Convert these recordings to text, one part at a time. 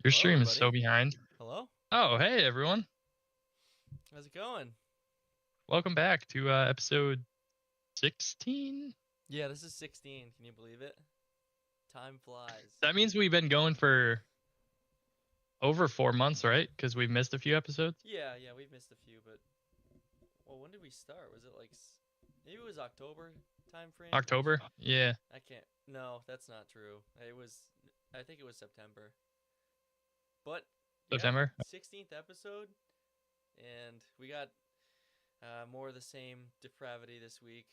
Your Hello, stream is so everybody. behind. Hello? Oh, hey everyone. How's it going? Welcome back to episode 16. Yeah, this is 16. Can you believe it? Time flies. That means we've been going for over 4 months, right? Because we've missed a few episodes. Yeah, we've missed a few, but well, when did we start? Was it like maybe it was October time frame? October? Yeah. I can't. No, that's not true. I think it was September. But yeah, September. 16th episode, and we got more of the same depravity this week.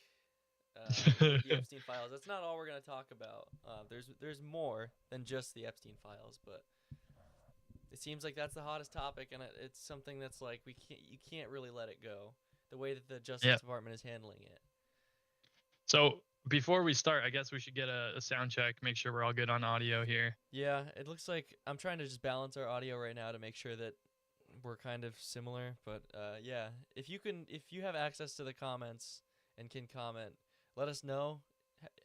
The Epstein files. That's not all we're gonna talk about. There's more than just the Epstein files, but it seems like that's the hottest topic, and it's something that's like you can't really let it go. The way that the Justice Department is handling it. So before we start, I guess we should get a sound check, make sure we're all good on audio here. Yeah, it looks like I'm trying to just balance our audio right now to make sure that we're kind of similar. But yeah, if you have access to the comments and can comment, let us know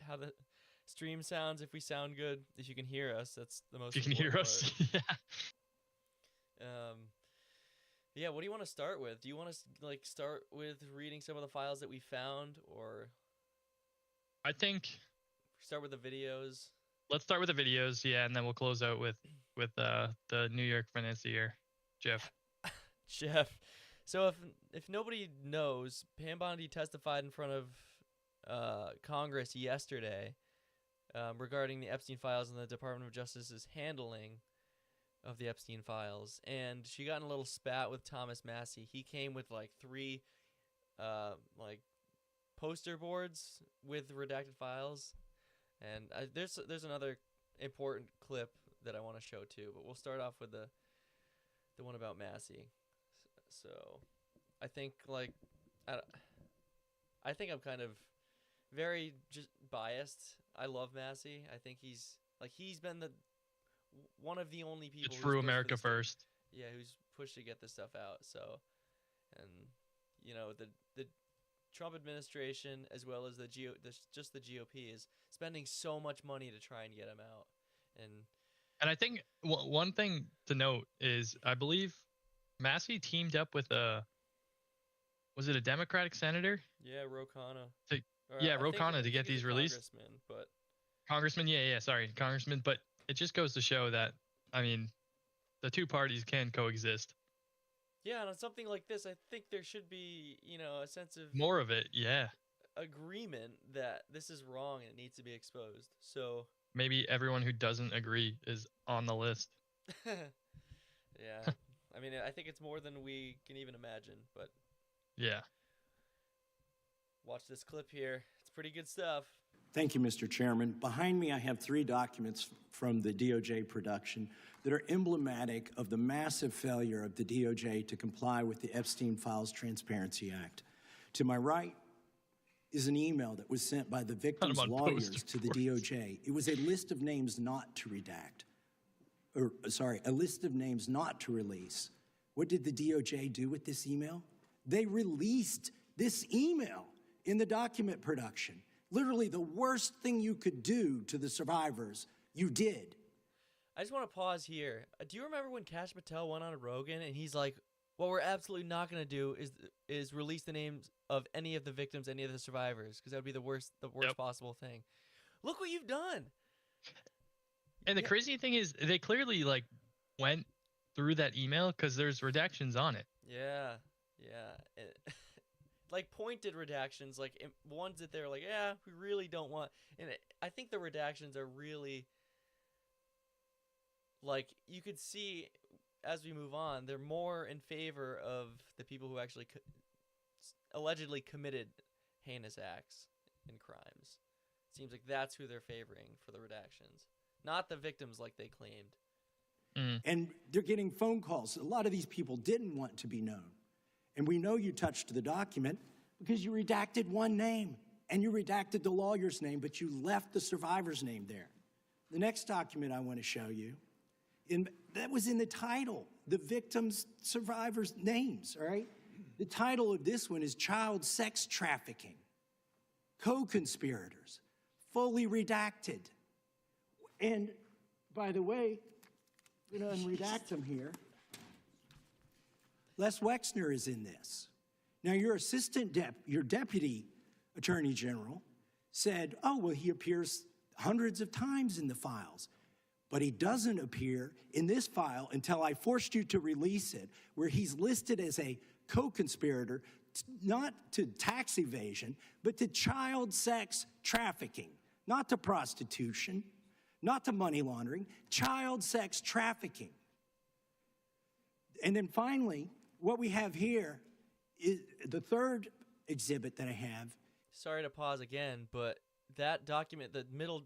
how the stream sounds. If we sound good, if you can hear us, that's the most. You can hear us. Yeah. Yeah. What do you want to start with? Do you want to start with reading some of the files that we found, or? I think. Start with the videos. Let's start with the videos, yeah, and then we'll close out with the New York financier, Jeff. Jeff. So if nobody knows, Pam Bondi testified in front of Congress yesterday regarding the Epstein files and the Department of Justice's handling of the Epstein files, and she got in a little spat with Thomas Massie. He came with like 3 poster boards with redacted files, and there's another important clip that I want to show too, but we'll start off with the one about Massie. So I think I think I'm kind of very just biased. I love Massie. I think he's been one of the only people true America first. Yeah, who's pushed to get this stuff out. So, and the Trump administration, as well as the GOP, is spending so much money to try and get him out. And I think one thing to note is I believe Massie teamed up with was it a Democratic senator? Yeah, Ro Khanna. Ro Khanna to get these released. Congressman, sorry, Congressman. But it just goes to show that, I mean, the two parties can coexist. Yeah, and on something like this, I think there should be, a sense of more of it, yeah. Agreement that this is wrong and it needs to be exposed. So maybe everyone who doesn't agree is on the list. Yeah. I mean, I think it's more than we can even imagine, but yeah. Watch this clip here. It's pretty good stuff. Thank you, Mr. Chairman. Behind me, I have 3 documents from the DOJ production that are emblematic of the massive failure of the DOJ to comply with the Epstein Files Transparency Act. To my right is an email that was sent by the victims' lawyers to the DOJ. It was a list of names not to redact. A list of names not to release. What did the DOJ do with this email? They released this email in the document production. Literally the worst thing you could do to the survivors, you did. I just want to pause here. Do you remember when Kash Patel went on Rogan and he's like, what we're absolutely not going to do is release the names of any of the victims, any of the survivors, because that would be the worst possible thing. Look what you've done. And the crazy thing is they clearly went through that email because there's redactions on it. Yeah. Pointed redactions, ones that they're like, yeah, we really don't want. And I think the redactions are really, you could see as we move on, they're more in favor of the people who actually allegedly committed heinous acts and crimes. It seems like that's who they're favoring for the redactions, not the victims like they claimed. And they're getting phone calls. A lot of these people didn't want to be known. And we know you touched the document because you redacted one name and you redacted the lawyer's name, but you left the survivor's name there. The next document I want to show you, that was in the title, the victims' survivors' names, all right? The title of this one is Child Sex Trafficking, Co-Conspirators, fully redacted. And by the way, I'm going to unredact them here. Les Wexner is in this. Now, your deputy attorney general said, oh, well, he appears hundreds of times in the files, but he doesn't appear in this file until I forced you to release it, where he's listed as a co-conspirator, not to tax evasion, but to child sex trafficking, not to prostitution, not to money laundering, child sex trafficking. And then finally, what we have here is the third exhibit that I have. Sorry to pause again, but that document, the middle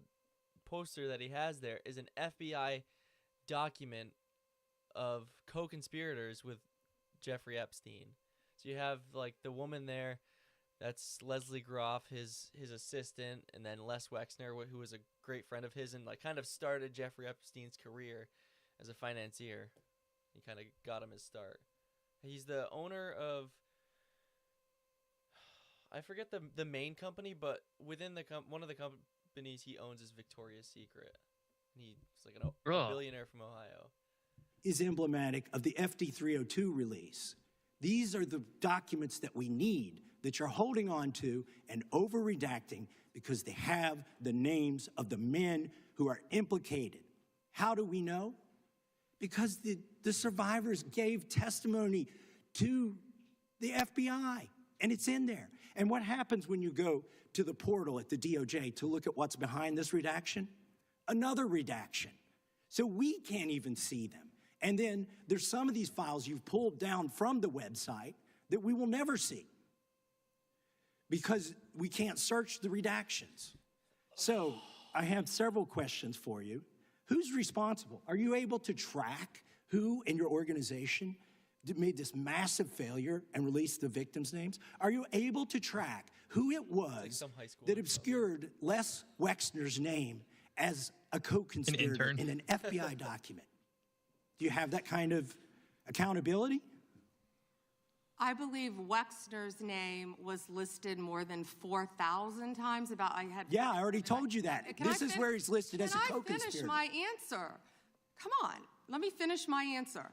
poster that he has there, is an FBI document of co-conspirators with Jeffrey Epstein. So you have like the woman there, that's Leslie Groff, his assistant, and then Les Wexner, who was a great friend of his and like kind of started Jeffrey Epstein's career as a financier. He kind of got him his start. He's the owner of, I forget the main company, but within the one of the companies he owns is Victoria's Secret. He's like a billionaire from Ohio. Is emblematic of the FD 302 release. These are the documents that we need that you're holding on to and over-redacting because they have the names of the men who are implicated. How do we know? Because the survivors gave testimony to the FBI, and it's in there. And what happens when you go to the portal at the DOJ to look at what's behind this redaction? Another redaction. So we can't even see them. And then there's some of these files you've pulled down from the website that we will never see because we can't search the redactions. So I have several questions for you. Who's responsible? Are you able to track who in your organization made this massive failure and released the victims' names? Are you able to track who it was that obscured Les Wexner's name as a co-conspirator in an FBI document? Do you have that kind of accountability? I believe Wexner's name was listed more than 4,000 times. Yeah, I already told you that. This is where he's listed as a co-conspirator. Can I finish my answer? Come on, let me finish my answer.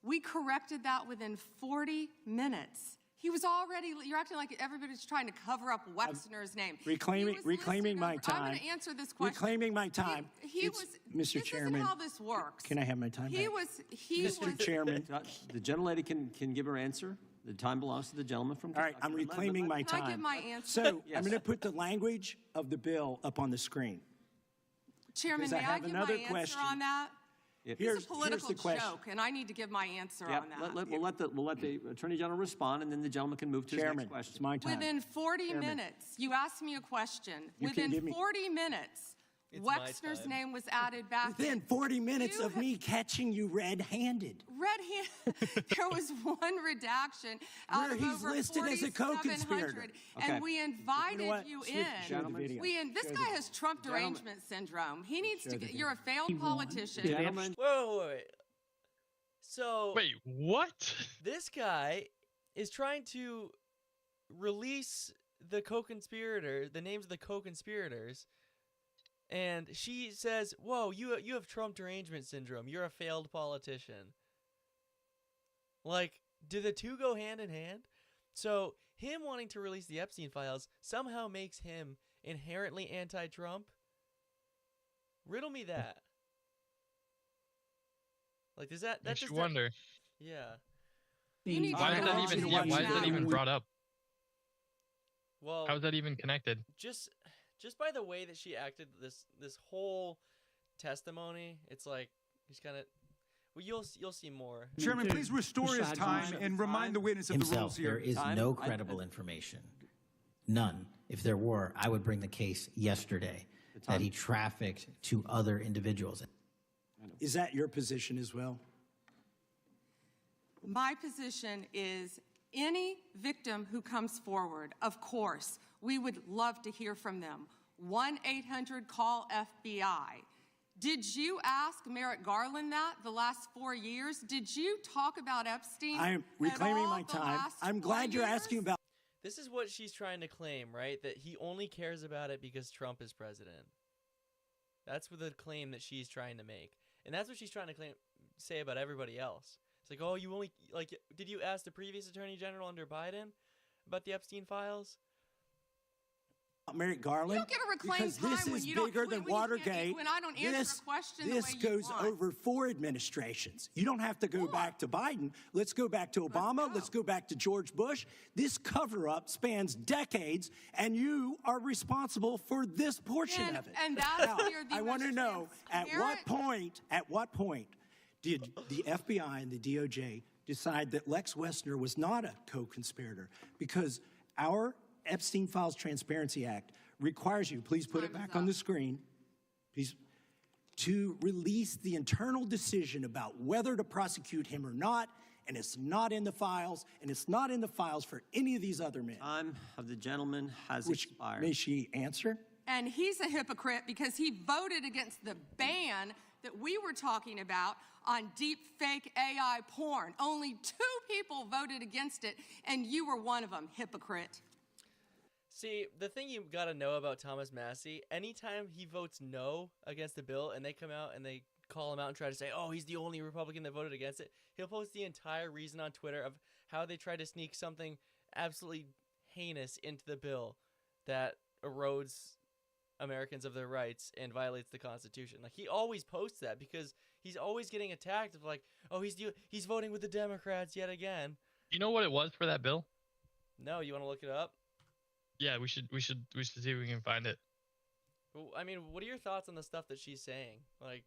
We corrected that within 40 minutes. He was already, you're acting like everybody's trying to cover up Wexner's name. Reclaiming my time. I'm going to answer this question. Reclaiming my time. Mr. Chairman. This isn't how this works. Can I have my time back? Mr. Chairman. The gentlelady can give her answer. The time belongs to the gentleman from Kentucky. All right, I'm reclaiming my time. Can I give my answer? So yes. I'm going to put the language of the bill up on the screen. Chairman, may I give my answer on that? It's a political joke, and I need to give my answer on that. We'll let the Attorney General respond, and then the gentleman can move to his next question. It's my time. Within 40 minutes, you asked me a question. Within 40 minutes, Wexner's name was added back. Within 40 minutes of me catching you red-handed. There was one redaction out where of he's over listed as a co-conspirator. And we invited you in. This guy has Trump Gentlemen. derangement syndrome. He needs to get, you're a failed politician. Gentlemen. Wait. So wait, what? This guy is trying to release the names of the co-conspirators. And she says, whoa, you have Trump derangement syndrome. You're a failed politician. Like, do the two go hand in hand? So him wanting to release the Epstein files somehow makes him inherently anti-Trump? Riddle me that. Like, does that... Makes you wonder. Yeah. Why is that even brought up? Well, how is that even connected? Just by the way that she acted this whole testimony, it's like he's kind of. Well, you'll see more. Chairman, please restore his time and remind the witness of the rules here. There is no credible information. None. If there were, I would bring the case yesterday that he trafficked to other individuals. Is that your position as well? My position is any victim who comes forward, of course, we would love to hear from them. 1-800-CALL-FBI. Did you ask Merrick Garland that the last 4 years? Did you talk about Epstein? I am reclaiming my time. I'm glad you're asking about. This is what she's trying to claim, right? That he only cares about it because Trump is president. That's the claim that she's trying to make. And that's what she's trying to say about everybody else. It's like, oh, you only like. Did you ask the previous Attorney General under Biden about the Epstein files? Merrick Garland. You don't get to reclaim because this time when is you don't- bigger than when you can't- Watergate. when I don't answer a question the this way you goes want. over 4 administrations. You don't have to go back to Biden. Let's go back to Obama. Let's go back to George Bush. This cover-up spans decades, and you are responsible for this portion of it. And that's Now, where the I want to most know at what transparent- point did the FBI and the DOJ decide that Lex Wessner was not a co-conspirator? Because our Epstein Files Transparency Act requires you, please put it back on the screen, please, to release the internal decision about whether to prosecute him or not, and it's not in the files, and it's not in the files for any of these other men. Time of the gentleman has Which, expired. may she answer? And he's a hypocrite because he voted against the ban that we were talking about on deep fake AI porn. Only 2 people voted against it, and you were one of them, hypocrite. See, the thing you got to know about Thomas Massie, anytime he votes no against the bill and they come out and they call him out and try to say, oh, he's the only Republican that voted against it, he'll post the entire reason on Twitter of how they tried to sneak something absolutely heinous into the bill that erodes Americans of their rights and violates the Constitution. Like, he always posts that because he's always getting attacked of like, oh, he's voting with the Democrats yet again. You know what it was for that bill? No, you want to look it up? Yeah, we should see if we can find it. Well, I mean, what are your thoughts on the stuff that she's saying? Like,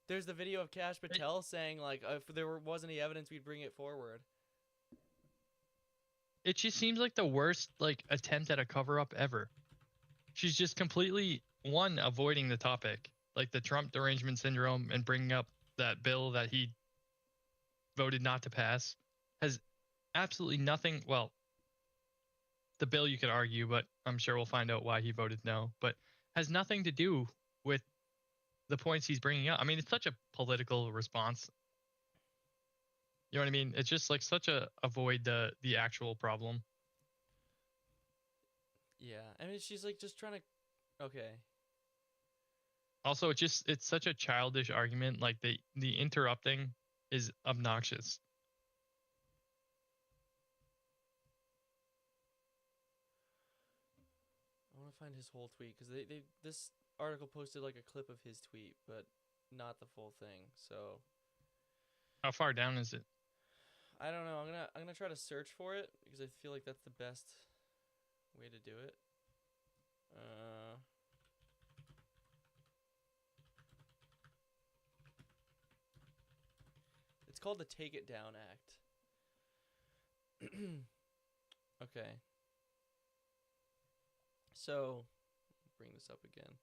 there's the video of Kash Patel saying, like, if there wasn't any evidence, we'd bring it forward. It just seems like the worst attempt at a cover-up ever. She's just completely avoiding the topic, like the Trump derangement syndrome, and bringing up that bill that he voted not to pass has absolutely nothing. Well, the bill you could argue, but I'm sure we'll find out why he voted no, but has nothing to do with the points he's bringing up. I mean, it's such a political response. You know what I mean? It's just like such a avoid the actual problem. Yeah, I mean, she's like just trying to. Okay. Also, it's such a childish argument. Like the interrupting is obnoxious. I want to find his whole tweet because this article posted like a clip of his tweet, but not the full thing. So How far down is it? I don't know. I'm gonna try to search for it because I feel like that's the best way to do it. It's called the Take It Down Act. Okay. So, bring this up again.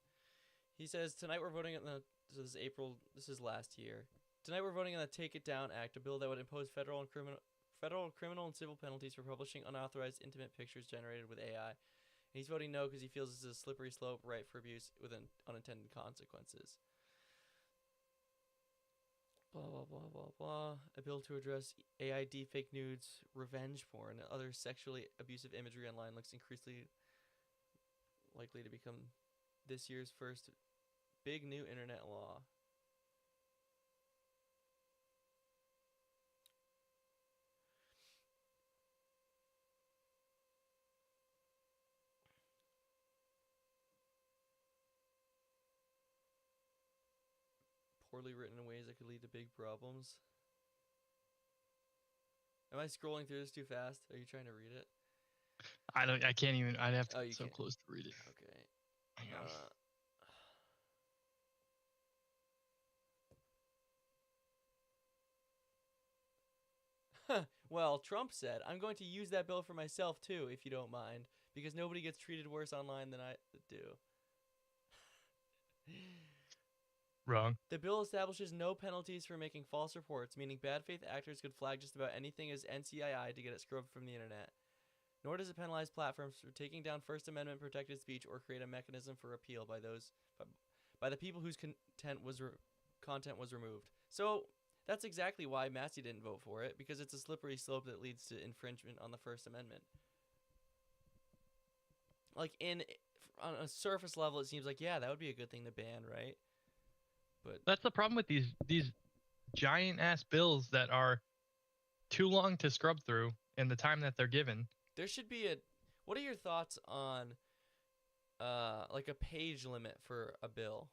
He says, tonight we're voting on this is last year. Tonight we're voting on the Take It Down Act, a bill that would impose federal, criminal, and civil penalties for publishing unauthorized intimate pictures generated with AI. And he's voting no because he feels this is a slippery slope ripe for abuse with unintended consequences. Blah, blah, blah, blah, blah. A bill to address AI deepfake nudes, revenge porn, and other sexually abusive imagery online looks increasingly likely to become this year's first big new internet law. Poorly written in ways that could lead to big problems. Am I scrolling through this too fast? Are you trying to read it? I can't even. I'd have to you get so can't. close to read it. Okay. Hang on. Well, Trump said, I'm going to use that bill for myself too, if you don't mind, because nobody gets treated worse online than I do. Wrong. The bill establishes no penalties for making false reports, meaning bad faith actors could flag just about anything as NCII to get it scrubbed from the internet. Nor does it penalize platforms for taking down First Amendment protected speech or create a mechanism for appeal by the people whose content was removed. So that's exactly why Massie didn't vote for it, because it's a slippery slope that leads to infringement on the First Amendment. Like on a surface level, it seems like, yeah, that would be a good thing to ban, right? But That's the problem with these giant ass bills that are too long to scrub through in the time that they're given. There should be a. What are your thoughts on, like a page limit for a bill?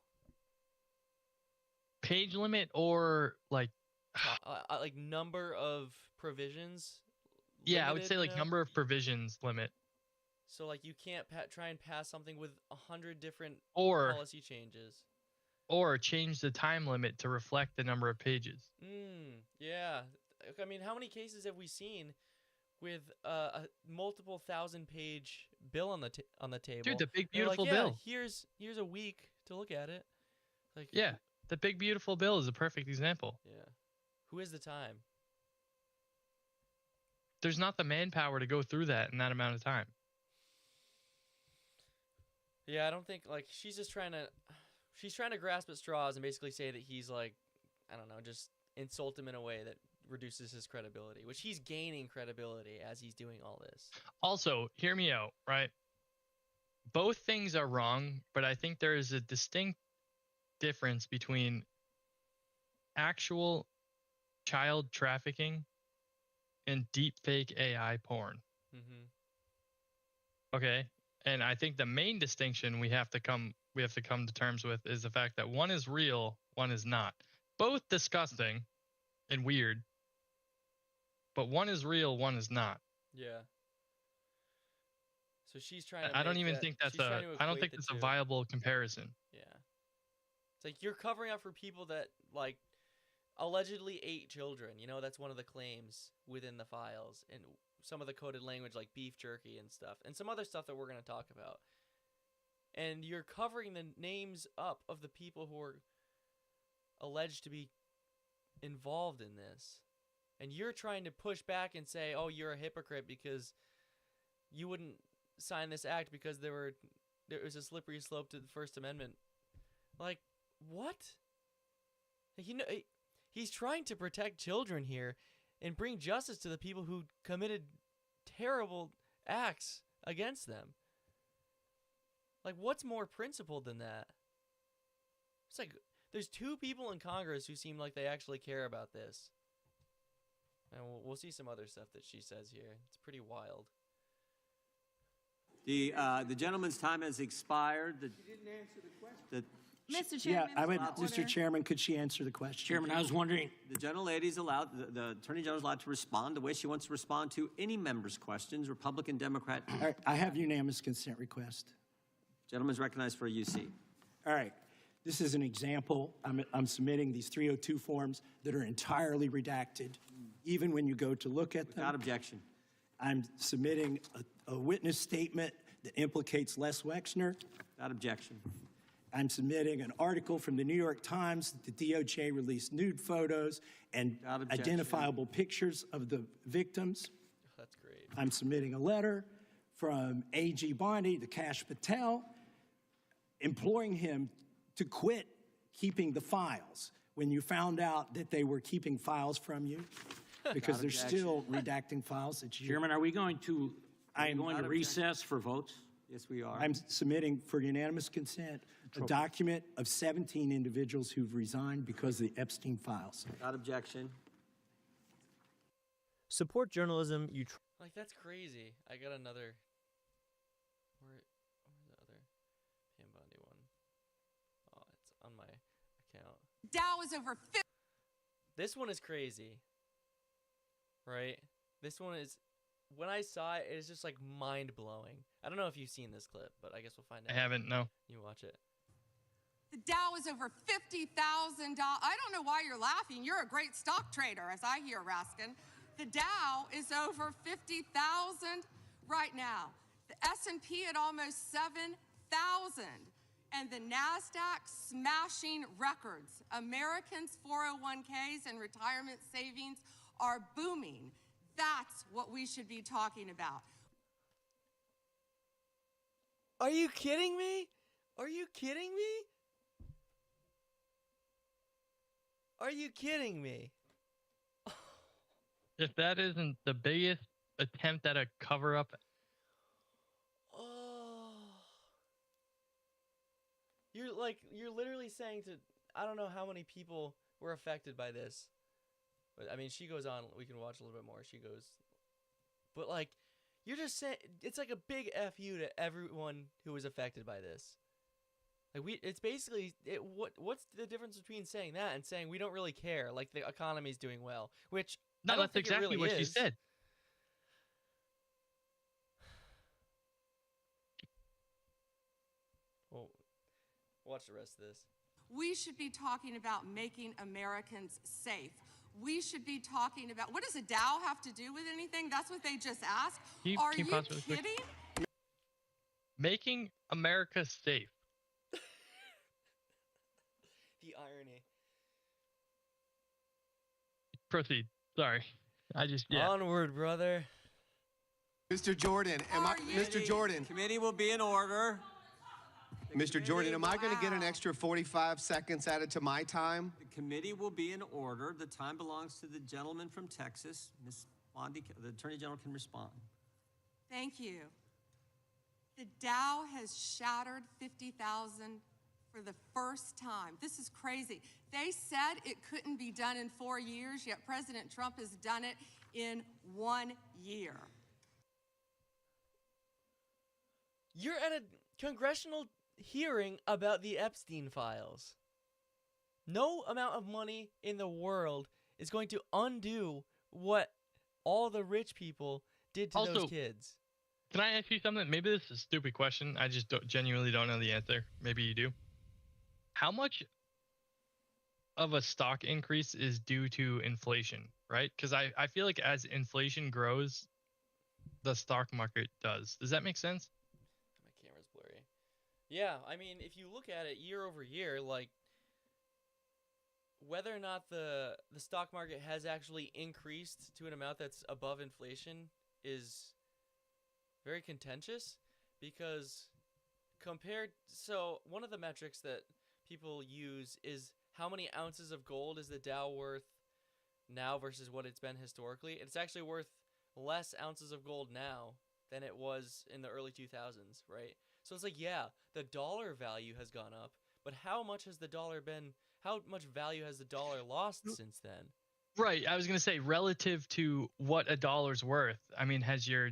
Page limit or like, Like number of provisions. yeah, I would say limited, like you know? number of provisions limit, So like you can't try and pass something with 100 different or policy changes. change the time limit to reflect the number of pages. Yeah. I mean, how many cases have we seen with a multiple thousand-page bill on the table? Dude, the big They're like, beautiful yeah, bill. Here's a week to look at it. Like, Yeah, the big beautiful bill is a perfect example. yeah. Who has the time? There's not the manpower to go through that in that amount of time. Yeah, I don't think like she's trying to grasp at straws and basically say that he's like, I don't know, just insult him in a way that reduces his credibility, which he's gaining credibility as he's doing all this. Also, hear me out, right? Both things are wrong, but I think there is a distinct difference between actual child trafficking and deepfake AI porn. Mm-hmm. Okay? And I think the main distinction we have to come to terms with is the fact that one is real, one is not. Both disgusting and weird, but one is real, one is not. Yeah. So she's trying to. I don't make even that- think that's she's trying to I don't equate think the that's two. a viable comparison. Yeah. It's like you're covering up for people that like allegedly ate children. You know, that's one of the claims within the files and some of the coded language like beef jerky and stuff and some other stuff that we're going to talk about. And you're covering the names up of the people who are alleged to be involved in this. And you're trying to push back and say, "Oh, you're a hypocrite because you wouldn't sign this act because there was a slippery slope to the First Amendment." Like, what? You know, he's trying to protect children here and bring justice to the people who committed terrible acts against them. Like, what's more principled than that? It's like there's two people in Congress who seem like they actually care about this. And we'll see some other stuff that she says here. It's pretty wild. The gentleman's time has expired. Mr. Yeah, Chairman. Mr. Chairman, could she answer the question? Chairman, I was wondering, The gentlelady's allowed, the Attorney General's allowed to respond the way she wants to respond to any member's questions, Republican, Democrat. All right, I have unanimous consent request. Gentleman's recognized for a UC. All right, this is an example. I'm submitting these 302 forms that are entirely redacted, even when you go to look at them. Without objection. I'm submitting a witness statement that implicates Les Wexner. Without objection. I'm submitting an article from the New York Times that the DOJ released nude photos and Without objection. identifiable pictures of the victims. That's great. I'm submitting a letter from A.G. Bondi to Kash Patel, imploring him to quit keeping the files when you found out that they were keeping files from you, because they're still redacting files that you. Chairman, are we going to Without recess for votes? Yes, we are. I'm submitting for unanimous consent a document of 17 individuals who've resigned because of the Epstein files. Without objection. Support journalism you Like, that's crazy. I got another. Where's the other Pam Bondi one? Oh, it's on my account. Dow is over 50. This one is crazy. Right? This one is. When I saw it, it's just like mind blowing. I don't know if you've seen this clip, but I guess we'll find out. I haven't, no. You watch it. The Dow is over $50,000. I don't know why you're laughing. You're a great stock trader, as I hear, Raskin. The Dow is over 50,000 right now. The S&P at almost 7,000. And the NASDAQ smashing records. Americans' 401ks and retirement savings are booming. That's what we should be talking about. Are you kidding me? Are you kidding me? Are you kidding me? If that isn't the biggest attempt at a cover up, Oh. You're literally saying to I don't know how many people were affected by this. But I mean, she goes on. We can watch a little bit more. She goes, but like, you're just saying it's like a big fu to everyone who was affected by this. Like it's basically what's the difference between saying that and saying we don't really care, like the economy's doing well, which No, I don't that's think exactly it really what she is. said. Well, watch the rest of this. We should be talking about making Americans safe. We should be talking about, what does a Dow have to do with anything? That's what they just asked. Are you pause really quick? kidding? Making America safe. The irony. Proceed. Sorry. Onward, brother. Mr. Jordan, Mr. Jordan, Committee will be in order. Mr. Jordan, am I going to get an extra 45 seconds added to my time? The committee will be in order. The time belongs to the gentleman from Texas. Ms. Bondi, the Attorney General can respond. Thank you. The Dow has shattered 50,000 for the first time. This is crazy. They said it couldn't be done in 4 years, yet President Trump has done it in 1 year. You're at a congressional hearing about the Epstein files. No amount of money in the world is going to undo what all the rich people did to those kids. Can I ask you something? Maybe this is a stupid question. I just genuinely don't know the answer. Maybe you do. How much of a stock increase is due to inflation, right? Because I feel like as inflation grows, the stock market does. Does that make sense? My camera's blurry. Yeah, I mean, if you look at it year over year, like, whether or not the stock market has actually increased to an amount that's above inflation is very contentious, because so one of the metrics that people use is how many ounces of gold is the Dow worth now versus what it's been historically. It's actually worth less ounces of gold now than it was in the early 2000s, right? So it's like, yeah, the dollar value has gone up, but how much has the dollar been, how much value has the dollar lost since then? Right. I was going to say, relative to what a dollar's worth, I mean, has your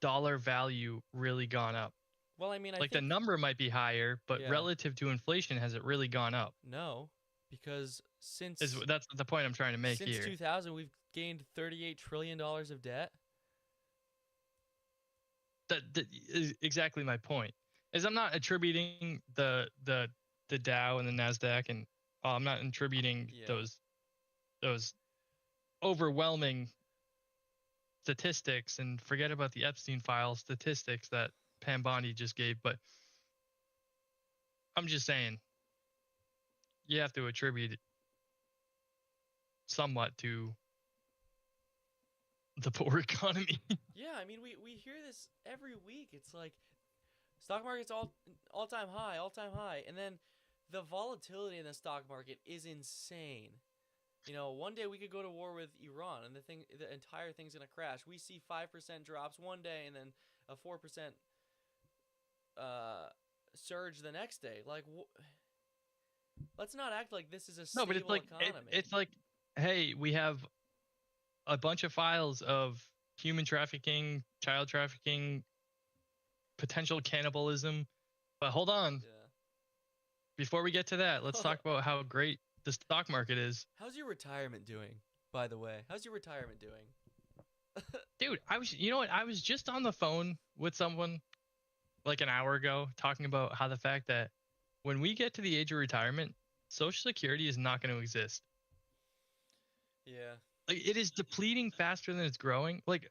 dollar value really gone up? Well, I mean, I like think the number might be higher, but relative to inflation, has it really gone up? No, because that's the point I'm trying to make here. Since 2000, we've gained $38 trillion of debt. That is exactly my point. Is I'm not attributing the Dow and the Nasdaq, and I'm not attributing those overwhelming statistics, and forget about the Epstein file statistics that Pam Bondi just gave, but I'm just saying you have to attribute it somewhat to the poor economy. Yeah, I mean, we hear this every week. It's like stock market's all-time high, and then the volatility in the stock market is insane. You know, one day we could go to war with Iran, and the entire thing's gonna crash. We see 5% drops one day, and then a 4% surge the next day. Like, let's not act like this is a stable economy. It's like, hey, we have a bunch of files of human trafficking, child trafficking, potential cannibalism. But hold on. Yeah. Before we get to that, let's talk about how great the stock market is. How's your retirement doing, by the way? How's your retirement doing? Dude, I was just on the phone with someone like an hour ago talking about how the fact that when we get to the age of retirement, Social Security is not going to exist. Yeah. Like, it is depleting faster than it's growing. Like,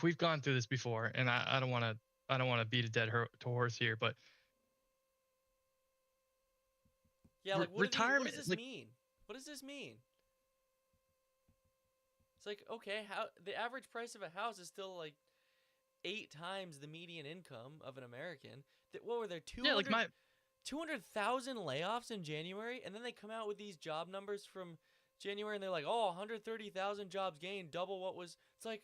we've gone through this before, and I don't want to beat a dead horse here, but yeah, like retirement. What does this mean? What does this mean? It's like, okay, how the average price of a house is still like 8 times the median income of an American. What were there 200,000 layoffs in January, and then they come out with these job numbers from January, and they're like, oh, 130,000 jobs gained, double what was. It's like,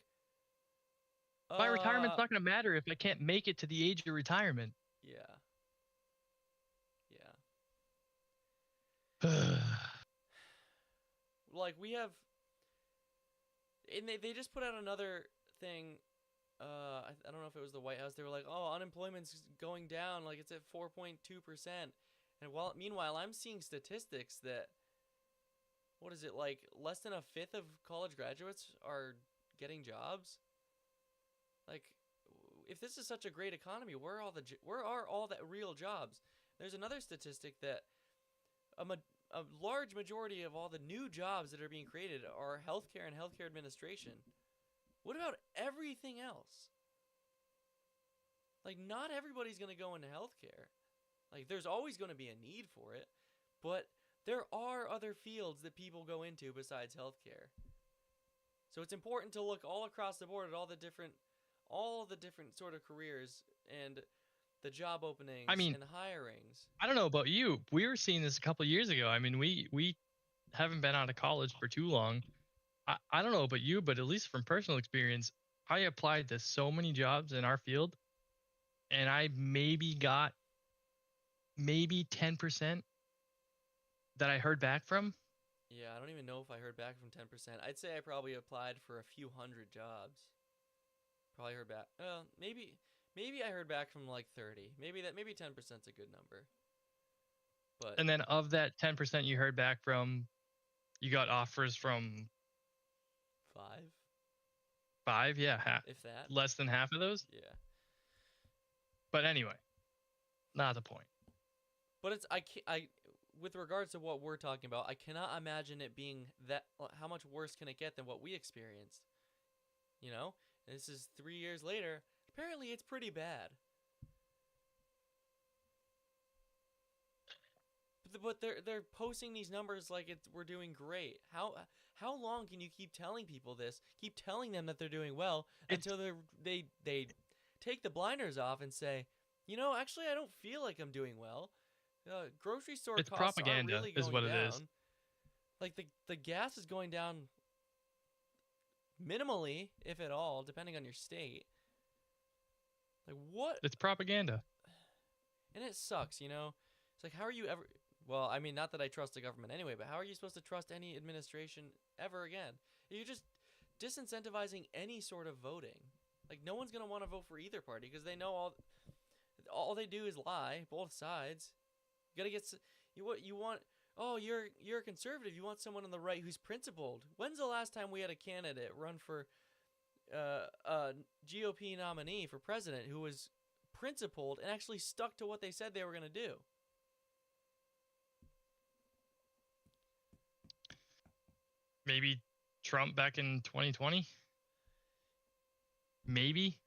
my retirement's not going to matter if I can't make it to the age of retirement. Yeah. Yeah. Like we have, and they just put out another thing. I don't know if it was the White House. They were like, "Oh, unemployment's going down. Like it's at 4.2%." And meanwhile, I'm seeing statistics that, what is it, like less than a fifth of college graduates are getting jobs. Like, if this is such a great economy, where are all the real jobs? There's another statistic that a large majority of all the new jobs that are being created are healthcare and healthcare administration. What about everything else? Like, not everybody's going to go into healthcare. Like, there's always going to be a need for it, but there are other fields that people go into besides healthcare. So it's important to look all across the board at all the different sort of careers and the job openings and hirings. I don't know about you. We were seeing this a couple years ago. I mean, we haven't been out of college for too long. I don't know about you, but at least from personal experience, I applied to so many jobs in our field, and I maybe got 10% that I heard back from. Yeah, I don't even know if I heard back from 10%. I'd say I probably applied for a few hundred jobs. Probably heard back. Maybe I heard back from like 30. Maybe 10%'s a good number. But And then of that 10% you heard back from, you got offers from 5, yeah, if that. less than half of those. Yeah. But anyway, not the point. But it's I with regards to what we're talking about, I cannot imagine it being that. How much worse can it get than what we experienced? You know, and this is 3 years later. Apparently, it's pretty bad. But they're posting these numbers like we're doing great. How long can you keep telling people this? Keep telling them that they're doing well until they take the blinders off and say, you know, actually, I don't feel like I'm doing well. Grocery store It's costs propaganda, are really is going what it down. is. Like the gas is going down minimally, if at all, depending on your state. Like what? It's propaganda. And it sucks, you know? It's like, how are you ever... Well, I mean, not that I trust the government anyway, but how are you supposed to trust any administration ever again? You're just disincentivizing any sort of voting. Like, no one's going to want to vote for either party because they know all they do is lie, both sides. You got to get... You want... Oh, you're a conservative. You want someone on the right who's principled. When's the last time we had a candidate run for a GOP nominee for president who was principled and actually stuck to what they said they were going to do? Maybe Trump back in 2020? Maybe?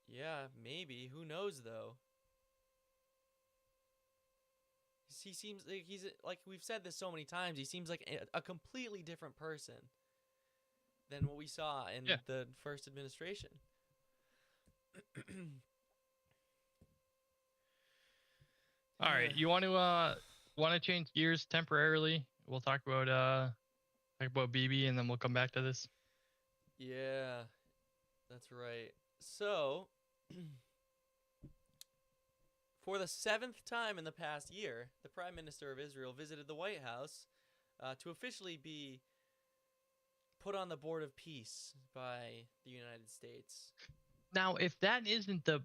Yeah, maybe. Who knows, though? He seems like like we've said this so many times, he seems like a completely different person than what we saw in the first administration. All right, you want to change gears temporarily? We'll talk about BB, and then we'll come back to this. Yeah, that's right. So, for the 7th time in the past year, the Prime Minister of Israel visited the White House to officially be put on the Board of Peace by the United States. Now, if that isn't the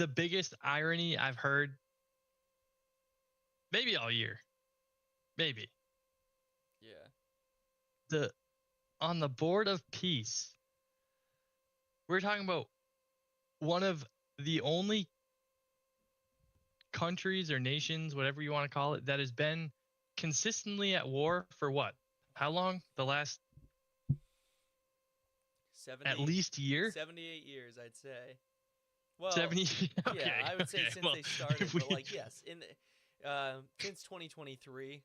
biggest irony I've heard, maybe all year, maybe. Yeah. On the Board of Peace, we're talking about one of the only countries or nations, whatever you want to call it, that has been consistently at war for what? How long? The last 78, at least year? 78 years, I'd say. Well, 70. Okay, yeah, I would say since well, they started, but like yes, since 2023,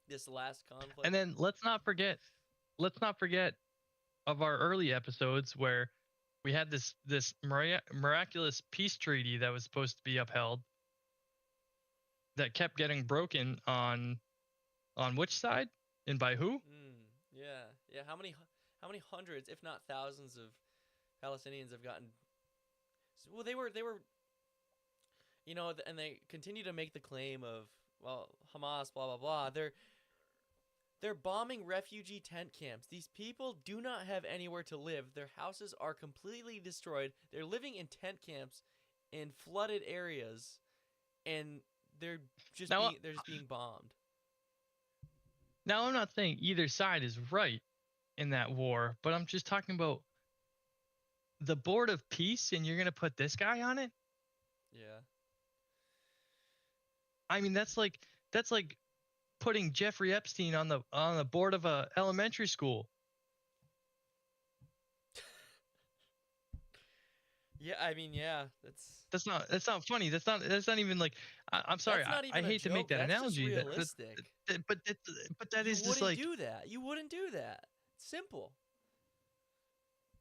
this last conflict. And then let's not forget of our early episodes where we had this miraculous peace treaty that was supposed to be upheld that kept getting broken on which side and by who? Yeah. How many hundreds, if not thousands, of Palestinians have gotten? Well, they were. You know, and they continue to make the claim of, well, Hamas, blah, blah, blah. They're bombing refugee tent camps. These people do not have anywhere to live. Their houses are completely destroyed. They're living in tent camps in flooded areas, and they're just being bombed. Now, I'm not saying either side is right in that war, but I'm just talking about the Board of Peace, and you're going to put this guy on it? Yeah. I mean, that's like putting Jeffrey Epstein on the board of a elementary school. Yeah, I mean, yeah, that's not funny. That's not even like I'm sorry. I hate to make that analogy. That's just realistic. But that is just like you wouldn't do that. You wouldn't do that. It's simple.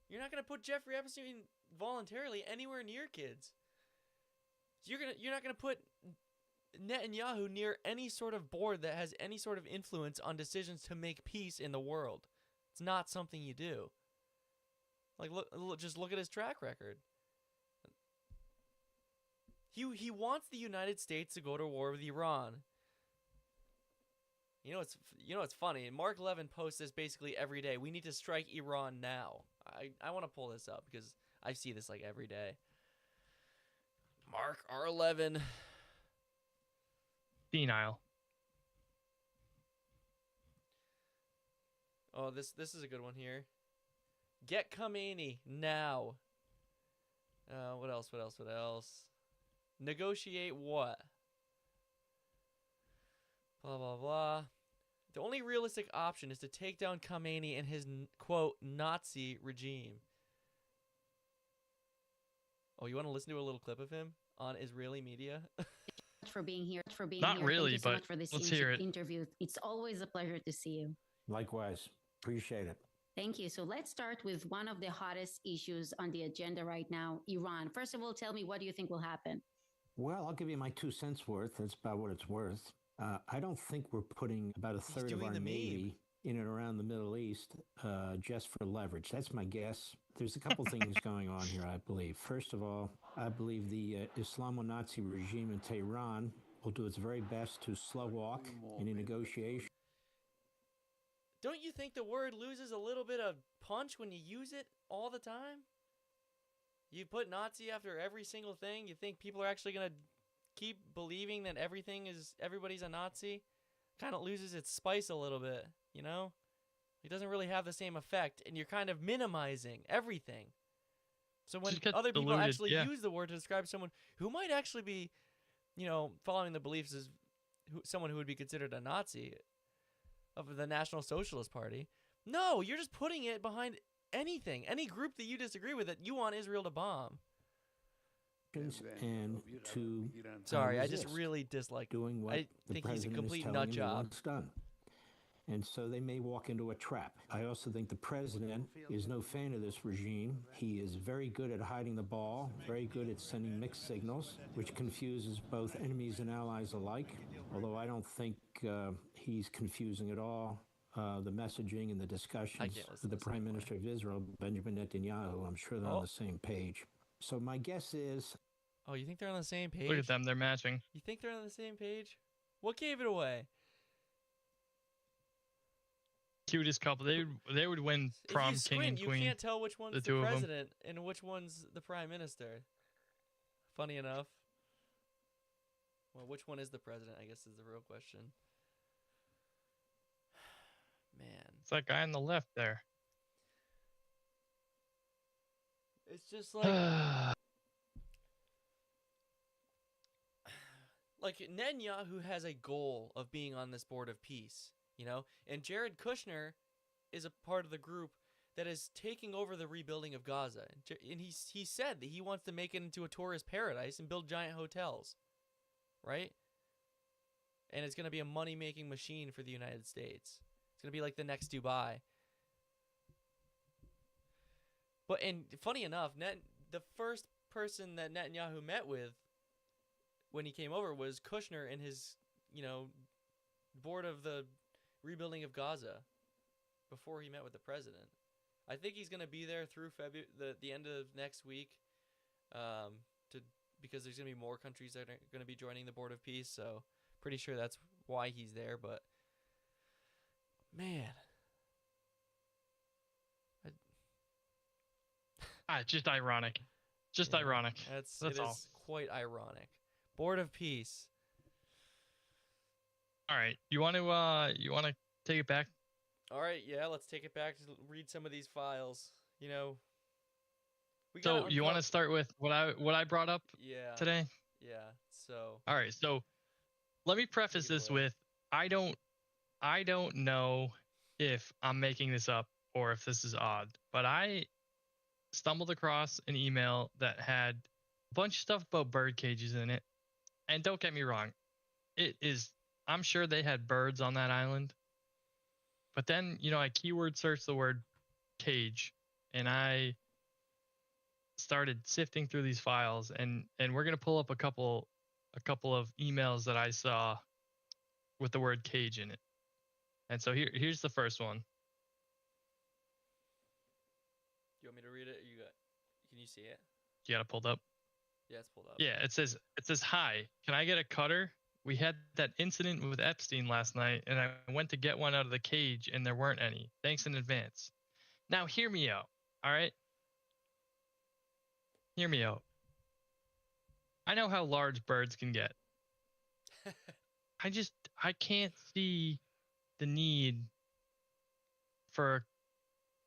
You're not gonna put Jeffrey Epstein voluntarily anywhere near kids. You're not gonna put Netanyahu near any sort of board that has any sort of influence on decisions to make peace in the world. It's not something you do. Like, just look at his track record. He wants the United States to go to war with Iran. You know it's funny. Mark Levin posts this basically every day. We need to strike Iran now. I want to pull this up because I see this like every day. Mark R11. Senile. Oh, this is a good one here. Get Khomeini now. What else? Negotiate what? Blah, blah, blah. The only realistic option is to take down Khomeini and his, quote, Nazi regime. Oh, you want to listen to a little clip of him on Israeli media? For being here. Not really, Thank you so but much for this let's hear it. interview. It's always a pleasure to see you. Likewise. Appreciate it. Thank you. So let's start with one of the hottest issues on the agenda right now, Iran. First of all, tell me, what do you think will happen? Well, I'll give you my 2 cents worth. That's about what it's worth. I don't think we're putting about a third of our Navy in and around the Middle East just for leverage. That's my guess. There's a couple things going on here, I believe. First of all, I believe the Islamo-Nazi regime in Tehran will do its very best to slow walk any negotiation. Don't you think the word loses a little bit of punch when you use it all the time? You put Nazi after every single thing. You think people are actually going to keep believing that everybody's a Nazi? Kind of loses its spice a little bit, you know? It doesn't really have the same effect, and you're kind of minimizing everything. So when other people actually use the word to describe someone who might actually be, following the beliefs as someone who would be considered a Nazi of the National Socialist Party, no, you're just putting it behind anything, any group that you disagree with that you want Israel to bomb. And to sorry, I just really dislike doing what I the think he's a president complete is telling nut him he job. wants done. And so they may walk into a trap. I also think the president is no fan of this regime. He is very good at hiding the ball, very good at sending mixed signals, which confuses both enemies and allies alike. Although I don't think he's confusing at all the messaging and the discussions with the Prime Minister of Israel, Benjamin Netanyahu. I'm sure they're on the same page. So my guess is... Oh, you think they're on the same page? Look at them, they're matching. You think they're on the same page? What gave it away? Cutest couple. They would win prom king and queen. You can't tell which one's the president and which one's the prime minister. Funny enough. Well, which one is the president, I guess, is the real question. Man. It's that guy on the left there. It's just like... like, Netanyahu has a goal of being on this board of peace, and Jared Kushner is a part of the group that is taking over the rebuilding of Gaza. And he said that he wants to make it into a tourist paradise and build giant hotels, right? And it's going to be a money-making machine for the United States. It's going to be like the next Dubai. But, and funny enough, the first person that Netanyahu met with when he came over was Kushner and his, board of the rebuilding of Gaza before he met with the president. I think he's going to be there through the end of next week to because there's going to be more countries that are going to be joining the Board of Peace, so pretty sure that's why he's there, but man. Just ironic. Just Yeah, ironic. That's That's it all. is quite ironic. Board of Peace. All right. You want to take it back? All right, yeah, let's take it back to read some of these files. You know, we So gotta you want to start with what I brought up yeah, today? yeah. So All right. So let me preface Take it this away. with I don't know if I'm making this up or if this is odd, but I stumbled across an email that had a bunch of stuff about bird cages in it. And don't get me wrong, I'm sure they had birds on that island. But then, I keyword searched the word cage and I started sifting through these files and we're going to pull up a couple of emails that I saw with the word cage in it. And so here's the first one. you want me to read it? Can you see it? You got it pulled up? Yeah, it's pulled up. Yeah, it says, "Hi, can I get a cutter? We had that incident with Epstein last night, and I went to get one out of the cage, and there weren't any. Thanks in advance." Now, hear me out, all right? Hear me out. I know how large birds can get. I can't see the need for a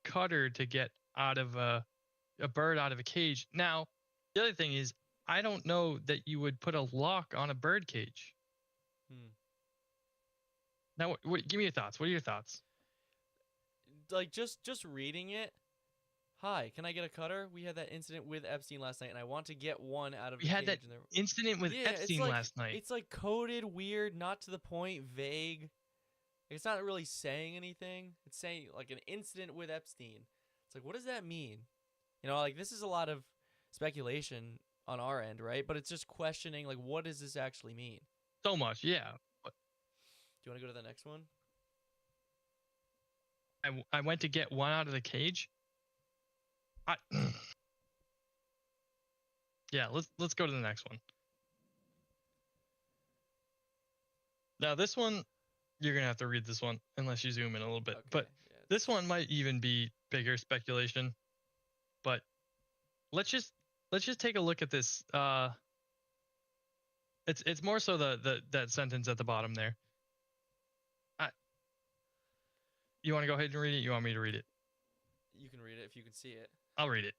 cutter to get out of a bird out of a cage. Now, the other thing is, I don't know that you would put a lock on a bird cage. Now, give me your thoughts. What are your thoughts? Like just reading it. Hi, can I get a cutter? We had that incident with Epstein last night, and I want to get one out of the We had cage. that incident with Yeah, Epstein last night. It's like coded weird, not to the point, vague. It's not really saying anything. It's saying like an incident with Epstein. It's like, what does that mean? Like this is a lot of speculation on our end, right? But it's just questioning, like, what does this actually mean? So much, yeah. Do you want to go to the next one? I went to get one out of the cage. Yeah, let's go to the next one. Now this one, you're gonna have to read this one unless you zoom in a little bit. Okay, But yeah. this one might even be bigger speculation. But let's just take a look at this. It's more so that sentence at the bottom there. You want to go ahead and read it? You want me to read it? You can read it if you can see it. I'll read it.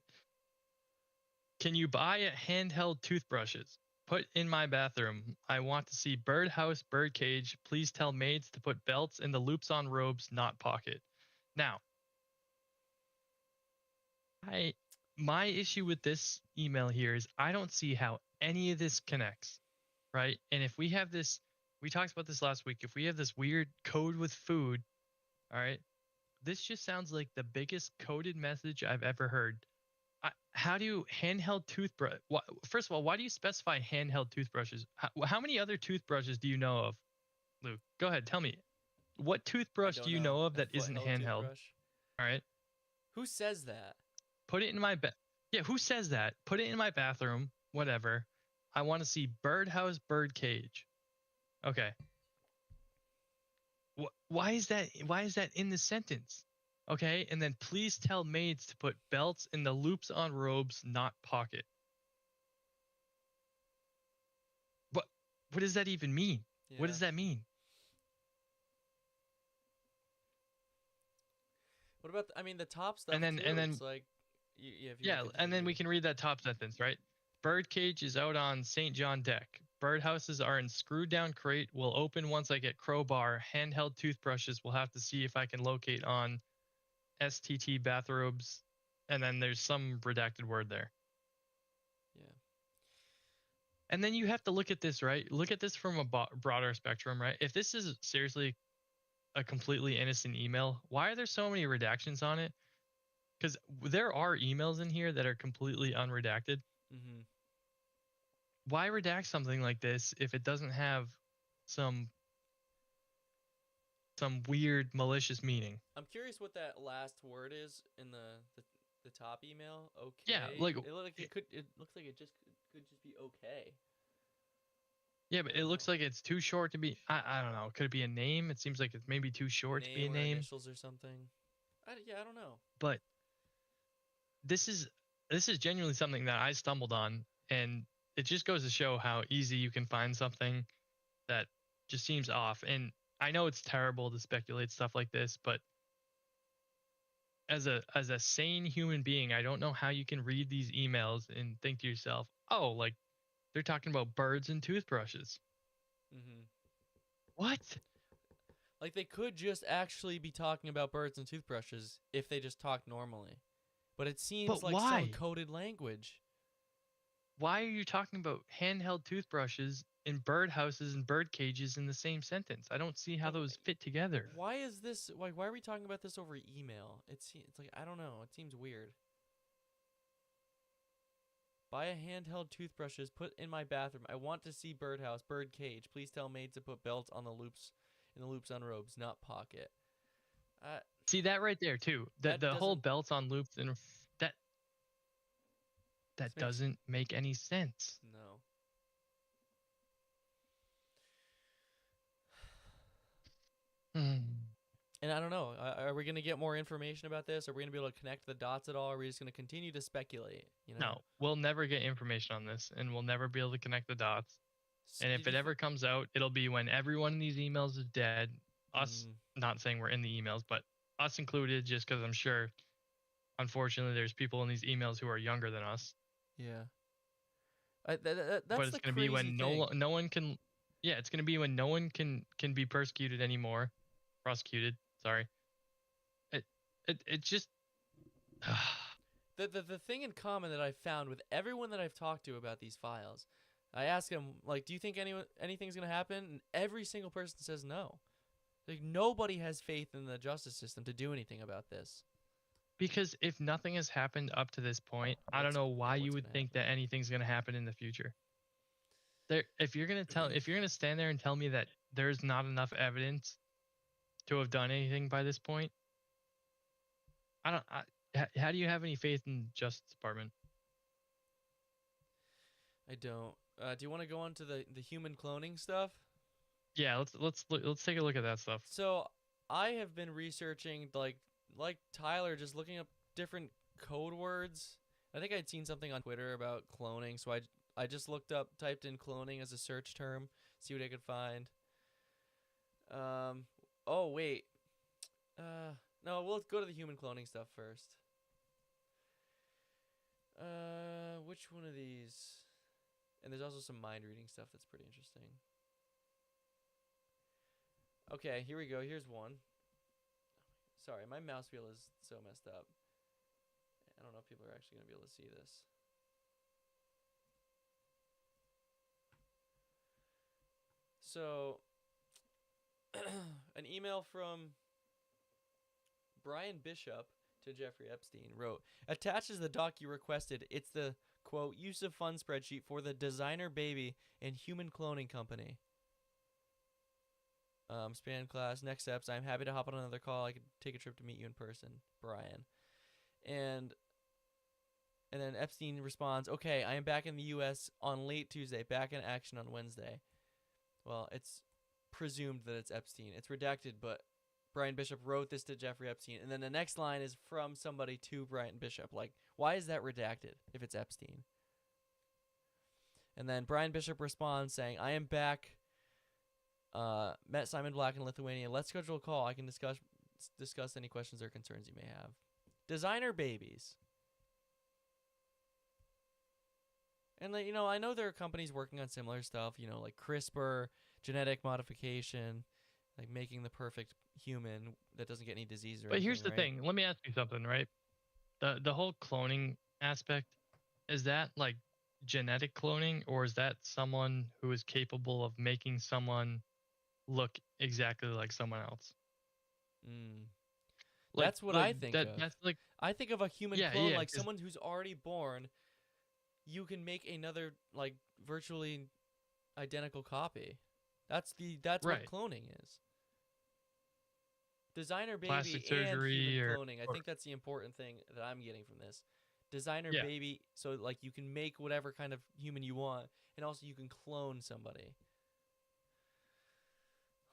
Can you buy a handheld toothbrushes? Put in my bathroom. I want to see birdhouse, birdcage. Please tell maids to put belts in the loops on robes, not pocket. Now, my issue with this email here is I don't see how any of this connects, right? And if we have this, we talked about this last week, if we have this weird code with food, all right, this just sounds like the biggest coded message I've ever heard. How do you handheld toothbrush? First of all, why do you specify handheld toothbrushes? How many other toothbrushes do you know of, Luke? Go ahead, tell me. What toothbrush do you know of that isn't handheld? Toothbrush. All right. Who says that? Put it in my Yeah, who says that? Put it in my bathroom, whatever. I want to see birdhouse, birdcage. Okay. Why is that in the sentence? Okay, and then please tell maids to put belts in the loops on robes, not pocket. What does that even mean? Yeah. What does that mean? What about the top stuff? And then it's like, and then we can read that top sentence, right? Birdcage is out on St. John deck. Birdhouses are in screwed down crate. Will open once I get crowbar. Handheld toothbrushes. We'll have to see if I can locate on STT bathrobes. And then there's some redacted word there. Yeah. And then you have to look at this, right? Look at this from a broader spectrum, right? If this is seriously a completely innocent email, why are there so many redactions on it? Because there are emails in here that are completely unredacted. Mm-hmm. Why redact something like this if it doesn't have some weird malicious meaning? I'm curious what that last word is in the top email. Okay. Yeah, like it looks like it just could just be okay. Yeah, but it looks like it's too short to be. I don't know. Could it be a name? It seems like it's maybe too short to be a or name. initials or something. I don't know. But this is genuinely something that I stumbled on, and it just goes to show how easy you can find something that just seems off. And I know it's terrible to speculate stuff like this, but as a sane human being, I don't know how you can read these emails and think to yourself, "Oh, like they're talking about birds and toothbrushes." Mm-hmm. What? Like they could just actually be talking about birds and toothbrushes if they just talk normally. But it seems like why? some coded language. Why are you talking about handheld toothbrushes in birdhouses and bird cages in the same sentence? I don't see how those fit together. Why is this? Why are we talking about this over email? It's like I don't know. It seems weird. Buy a handheld toothbrushes. Put in my bathroom. I want to see birdhouse, bird cage. Please tell maids to put belts on the loops, in the loops on robes, not pocket. See that right there too. The whole belts on loops and that doesn't make any sense. No. And I don't know. Are we going to get more information about this? Are we going to be able to connect the dots at all? Or are we just going to continue to speculate? You know? No, we'll never get information on this, and we'll never be able to connect the dots. And if it ever comes out, it'll be when everyone in these emails is dead. Us, not saying we're in the emails, but us included, just because I'm sure, unfortunately, there's people in these emails who are younger than us. Yeah. But it's going to be when no one can. Yeah, it's going to be when no one can be prosecuted anymore. Sorry. It just. The thing in common that I've found with everyone that I've talked to about these files, I ask them, like, do you think anything's going to happen? And every single person says no. Like, nobody has faith in the justice system to do anything about this. Because if nothing has happened up to this point, I don't know why you would think that anything's going to happen in the future. If you're going to stand there and tell me that there's not enough evidence to have done anything by this point, how do you have any faith in the Justice Department? I don't. Do you want to go on to the human cloning stuff? Yeah, let's take a look at that stuff. So I have been researching like Tyler, just looking up different code words. I think I'd seen something on Twitter about cloning, so I just typed in cloning as a search term, see what I could find. Oh wait. No, we'll go to the human cloning stuff first. Which one of these? And there's also some mind reading stuff that's pretty interesting. Okay, here we go. Here's one. Sorry, my mouse wheel is so messed up. I don't know if people are actually going to be able to see this. So, an email from Brian Bishop to Jeffrey Epstein wrote, attaches the doc you requested. It's the, quote, use of funds spreadsheet for the designer baby and human cloning company. Span class, next steps. I'm happy to hop on another call. I could take a trip to meet you in person, Brian. And then Epstein responds, okay, I am back in the U.S. on late Tuesday, back in action on Wednesday. Well, it's presumed that it's Epstein. It's redacted, but Brian Bishop wrote this to Jeffrey Epstein. And then the next line is from somebody to Brian Bishop. Like, why is that redacted if it's Epstein? And then Brian Bishop responds saying, I am back. Met Simon Black in Lithuania. Let's schedule a call. I can discuss any questions or concerns you may have. Designer babies. And like, I know there are companies working on similar stuff, like CRISPR, genetic modification, like making the perfect human that doesn't get any disease or anything. But here's the thing. Let me ask you something, right? The whole cloning aspect, is that like genetic cloning, or is that someone who is capable of making someone look exactly like someone else? That's what I think of. That's like, I think of a human clone like someone who's already born. You can make another like virtually identical copy. That's what cloning is. Designer baby plastic and surgery human or cloning. I think that's the important thing that I'm getting from this. Designer Yeah. baby, so like you can make whatever kind of human you want, and also you can clone somebody.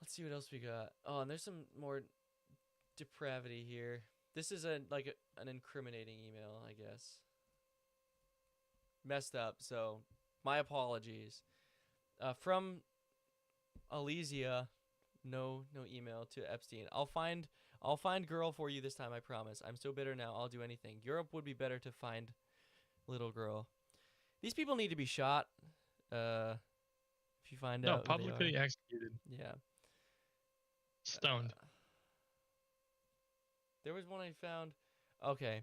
Let's see what else we got. Oh, and there's some more depravity here. This is an incriminating email, I guess. Messed up. So my apologies. From Alesia, no email to Epstein. I'll find girl for you this time, I promise. I'm so bitter now, I'll do anything. Europe would be better to find little girl. These people need to be shot. If you find out. No, who they publicly are. executed. Yeah. Stoned. There was one I found. Okay.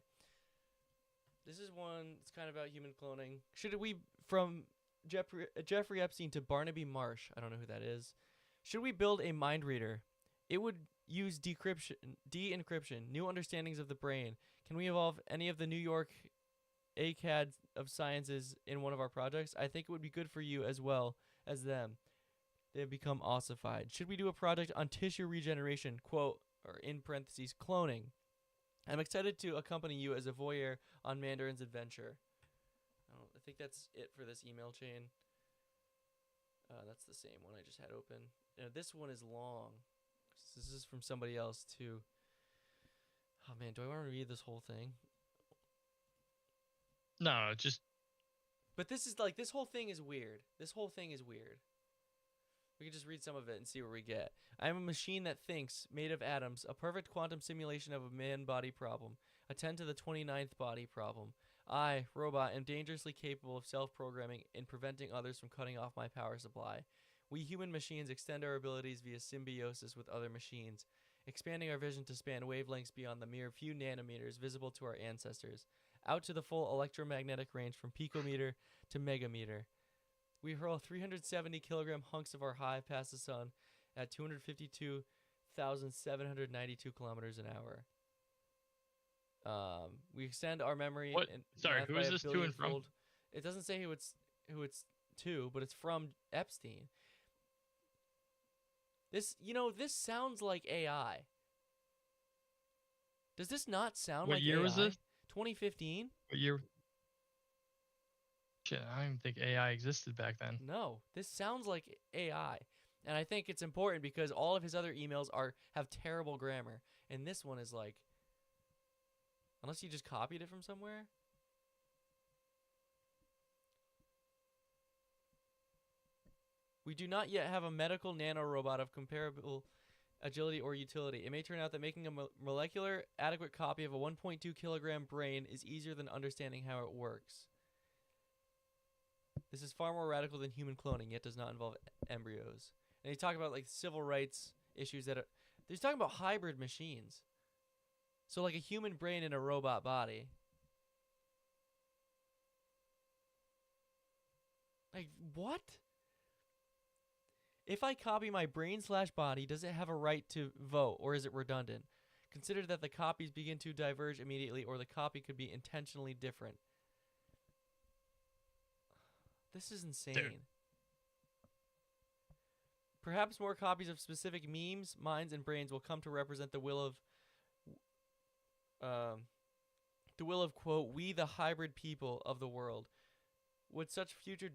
This is one. It's kind of about human cloning. Should we, from Jeffrey Epstein to Barnaby Marsh, I don't know who that is. Should we build a mind reader? It would use de-encryption, new understandings of the brain. Can we evolve any of the New York ACAD of sciences in one of our projects? I think it would be good for you as well as them. They have become ossified. Should we do a project on tissue regeneration, quote, or in parentheses, cloning? I'm excited to accompany you as a voyeur on Mandarin's adventure. I think that's it for this email chain. That's the same one I just had open. This one is long. This is from somebody else too. Oh man, do I want to read this whole thing? No, just. But this is like, this whole thing is weird. This whole thing is weird. We can just read some of it and see where we get. I am a machine that thinks, made of atoms, a perfect quantum simulation of a man-body problem. Attend to the 29th body problem. I, robot, am dangerously capable of self-programming and preventing others from cutting off my power supply. We human machines extend our abilities via symbiosis with other machines, expanding our vision to span wavelengths beyond the mere few nanometers visible to our ancestors, out to the full electromagnetic range from picometer to megameter. We hurl 370 kilogram hunks of our hive past the sun at 252,792 kilometers an hour. We extend our memory. What? And Sorry, math who by is a this to and from? billion-fold. It doesn't say who it's to, but it's from Epstein. This sounds like AI. Does this not sound What like year AI? was this? 2015? What year? Shit, I don't even think AI existed back then. No, this sounds like AI. And I think it's important because all of his other emails have terrible grammar. And this one is like, unless you just copied it from somewhere. We do not yet have a medical nanorobot of comparable agility or utility. It may turn out that making a molecular adequate copy of a 1.2 kilogram brain is easier than understanding how it works. This is far more radical than human cloning, yet does not involve embryos. And he talked about like civil rights issues he's talking about hybrid machines. So like a human brain in a robot body. Like what? If I copy my brain/body, does it have a right to vote, or is it redundant? Consider that the copies begin to diverge immediately, or the copy could be intentionally different. This is insane. Dude. Perhaps more copies of specific memes, minds, and brains will come to represent the will of, quote, we the hybrid people of the world. Would such future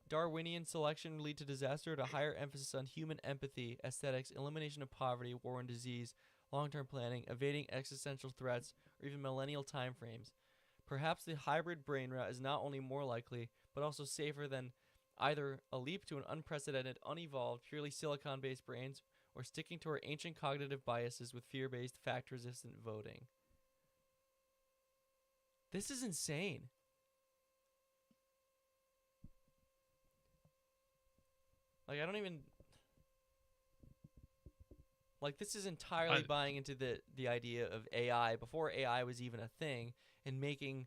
Darwinian selection lead to disaster or to higher emphasis on human empathy, aesthetics, elimination of poverty, war and disease, long-term planning, evading existential threats, or even millennial timeframes? Perhaps the hybrid brain route is not only more likely, but also safer than either a leap to an unprecedented, unevolved, purely silicon-based brains, or sticking to our ancient cognitive biases with fear-based, fact-resistant voting. This is insane. Like, I don't even... Like, this is entirely buying into the idea of AI before AI was even a thing, and making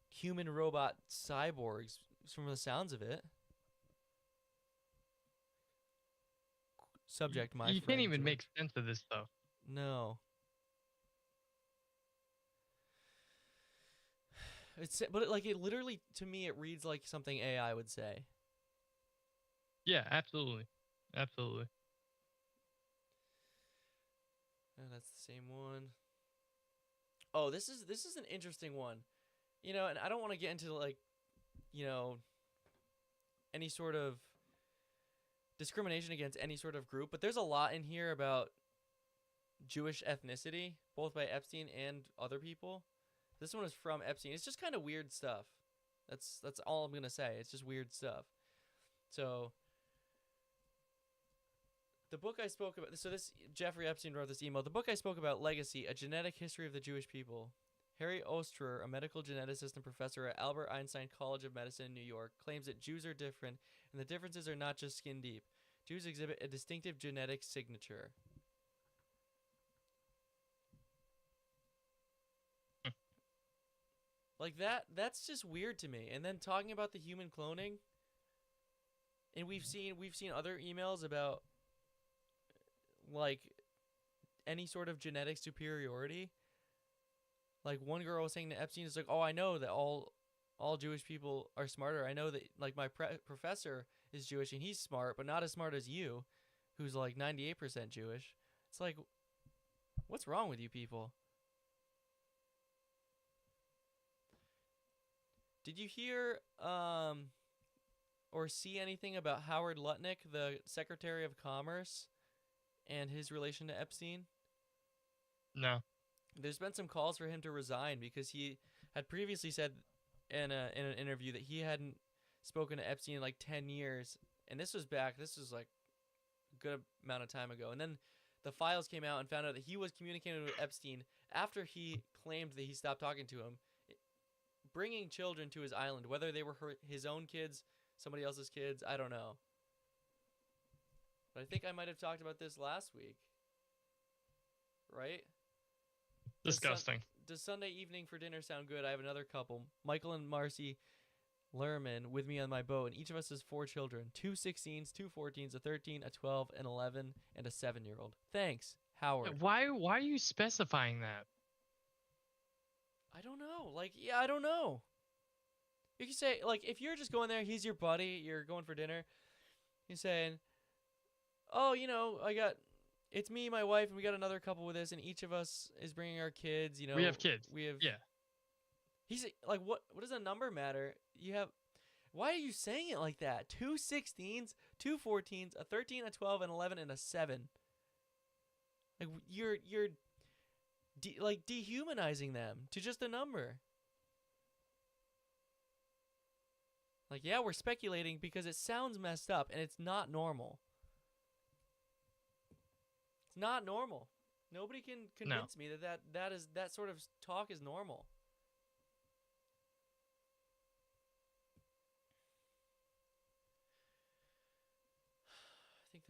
human-robot cyborgs, from the sounds of it. Subject, my You friend, can't even George. make sense of this stuff. No. But it literally, to me, it reads like something AI would say. Yeah, absolutely. Absolutely. Oh, that's the same one. Oh, this is an interesting one. you know, and I don't want to get into like, you know, any sort of discrimination against any sort of group, but there's a lot in here about Jewish ethnicity, both by Epstein and other people. This one is from Epstein. It's just kind of weird stuff. That's all I'm gonna say. It's just weird stuff. So the book I spoke about. So this Jeffrey Epstein wrote this email. The book I spoke about, Legacy: A Genetic History of the Jewish People. Harry Osterer, a medical geneticist and professor at Albert Einstein College of Medicine in New York, claims that Jews are different, and the differences are not just skin deep. Jews exhibit a distinctive genetic signature. Like that's just weird to me. And then talking about the human cloning, and we've seen other emails about like any sort of genetic superiority. Like one girl was saying to Epstein, it's like, oh, I know that all Jewish people are smarter. I know that like my professor is Jewish and he's smart, but not as smart as you, who's like 98% Jewish. It's like, what's wrong with you people? Did you hear or see anything about Howard Lutnick, the Secretary of Commerce, and his relation to Epstein? No. There's been some calls for him to resign because he had previously said in an interview that he hadn't spoken to Epstein in like 10 years. And this was like a good amount of time ago. And then the files came out and found out that he was communicating with Epstein after he claimed that he stopped talking to him, bringing children to his island, whether they were his own kids, somebody else's kids, I don't know. But I think I might have talked about this last week. Right? Disgusting. Does Sunday evening for dinner sound good? I have another couple, Michael and Marcy Lerman, with me on my boat, and each of us has 4 children, 2 16s, 2 14s, a 13, a 12, an 11, and a 7-year-old. Thanks, Howard. Why are you specifying that? I don't know. Like, yeah, I don't know. You can say, like, if you're just going there, he's your buddy, you're going for dinner, you're saying, oh, you know, it's me, my wife, and we got another couple with us, and each of us is bringing our kids, you know. We have kids. Yeah. He's like, what does a number matter? Why are you saying it like that? 2 16s, 2 14s, a 13, a 12, an 11, and a 7. Like, you're dehumanizing them to just a number. Like, yeah, we're speculating because it sounds messed up, and it's not normal. It's not normal. Nobody can convince me that sort of talk is normal. I think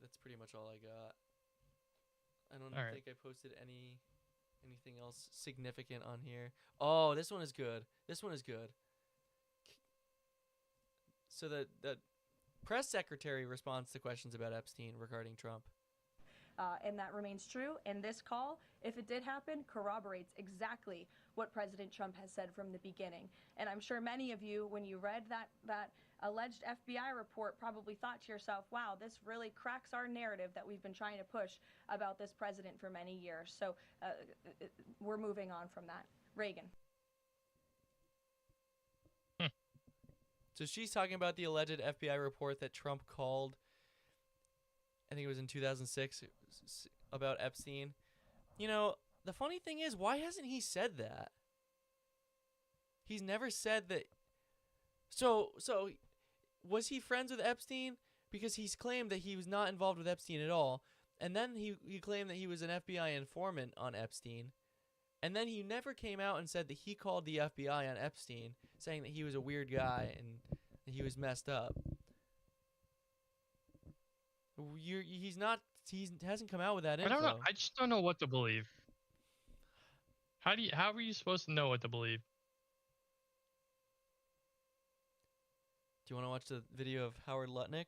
that's pretty much all I got. I don't think I posted anything else significant on here. Oh, this one is good. So the press secretary responds to questions about Epstein regarding Trump. And that remains true. And this call, if it did happen, corroborates exactly what President Trump has said from the beginning. And I'm sure many of you, when you read that alleged FBI report, probably thought to yourself, wow, this really cracks our narrative that we've been trying to push about this president for many years. So we're moving on from that. Reagan. So she's talking about the alleged FBI report that Trump called, I think it was in 2006, about Epstein. You know, the funny thing is, why hasn't he said that? He's never said that. So was he friends with Epstein? Because he's claimed that he was not involved with Epstein at all. And then he claimed that he was an FBI informant on Epstein. And then he never came out and said that he called the FBI on Epstein, saying that he was a weird guy and that he was messed up. He hasn't come out with that info. I don't know. I just don't know what to believe. How are you supposed to know what to believe? Do you want to watch the video of Howard Lutnick?